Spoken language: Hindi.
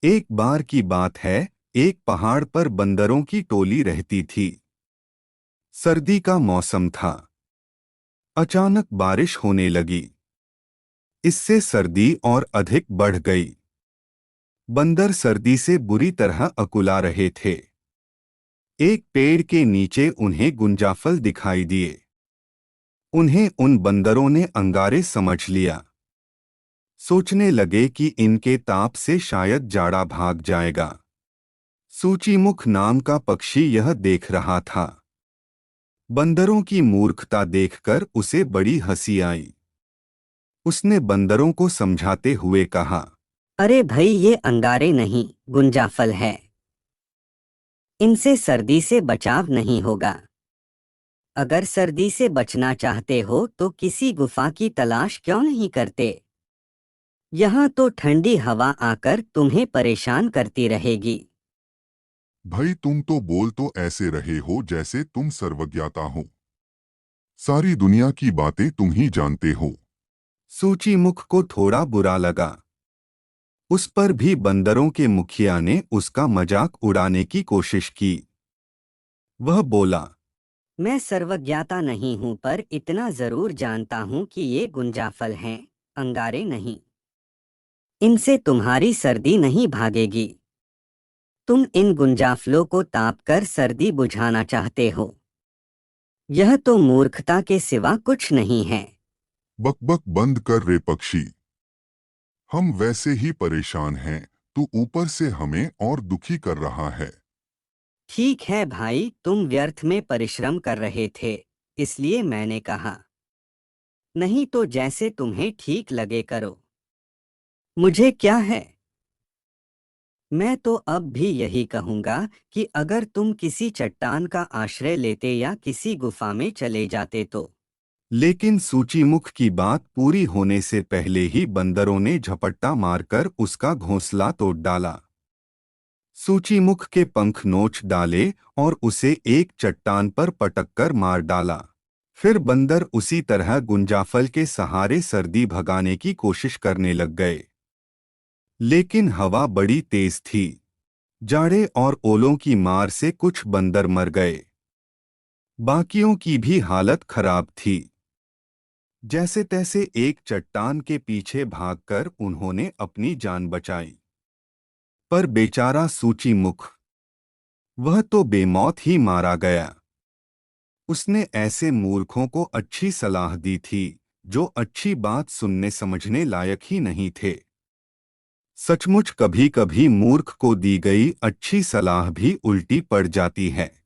एक बार की बात है, एक पहाड़ पर बंदरों की टोली रहती थी। सर्दी का मौसम था। अचानक बारिश होने लगी। इससे सर्दी और अधिक बढ़ गई। बंदर सर्दी से बुरी तरह अकुला रहे थे। एक पेड़ के नीचे उन्हें गुंजाफल दिखाई दिए। उन्हें उन बंदरों ने अंगारे समझ लिया। सोचने लगे कि इनके ताप से शायद जाड़ा भाग जाएगा। सूचीमुख नाम का पक्षी यह देख रहा था। बंदरों की मूर्खता देखकर उसे बड़ी हंसी आई। उसने बंदरों को समझाते हुए कहा, अरे भाई, ये अंगारे नहीं, गुंजाफल है। इनसे सर्दी से बचाव नहीं होगा। अगर सर्दी से बचना चाहते हो तो किसी गुफा की तलाश क्यों नहीं करते? यहाँ तो ठंडी हवा आकर तुम्हें परेशान करती रहेगी। भाई, तुम तो बोल तो ऐसे रहे हो जैसे तुम सर्वज्ञाता हो। सारी दुनिया की बातें तुम ही जानते हो। सूचीमुख को थोड़ा बुरा लगा। उस पर भी बंदरों के मुखिया ने उसका मजाक उड़ाने की कोशिश की। वह बोला, मैं सर्वज्ञाता नहीं हूँ, पर इतना जरूर जानता हूँ कि ये गुंजाफल हैं, अंगारे नहीं। इनसे तुम्हारी सर्दी नहीं भागेगी। तुम इन गुंजाफलों को तापकर सर्दी बुझाना चाहते हो। यह तो मूर्खता के सिवा कुछ नहीं है। बकबक बंद कर रे पक्षी। हम वैसे ही परेशान हैं, तू ऊपर से हमें और दुखी कर रहा है। ठीक है भाई, तुम व्यर्थ में परिश्रम कर रहे थे, इसलिए मैंने कहा। नहीं तो जैसे तुम्हें ठीक लगे करो। मुझे क्या है। मैं तो अब भी यही कहूंगा कि अगर तुम किसी चट्टान का आश्रय लेते या किसी गुफा में चले जाते तो। लेकिन सूचीमुख की बात पूरी होने से पहले ही बंदरों ने झपट्टा मारकर उसका घोंसला तोड़ डाला। सूचीमुख के पंख नोच डाले और उसे एक चट्टान पर पटककर मार डाला। फिर बंदर उसी तरह गुंजाफल के सहारे सर्दी भगाने की कोशिश करने लग गए। लेकिन हवा बड़ी तेज थी। जाड़े और ओलों की मार से कुछ बंदर मर गए। बाकियों की भी हालत खराब थी। जैसे तैसे एक चट्टान के पीछे भागकर उन्होंने अपनी जान बचाई। पर बेचारा सूचीमुख, वह तो बेमौत ही मारा गया। उसने ऐसे मूर्खों को अच्छी सलाह दी थी, जो अच्छी बात सुनने समझने लायक ही नहीं थे। सचमुच कभी-कभी मूर्ख को दी गई अच्छी सलाह भी उल्टी पड़ जाती है।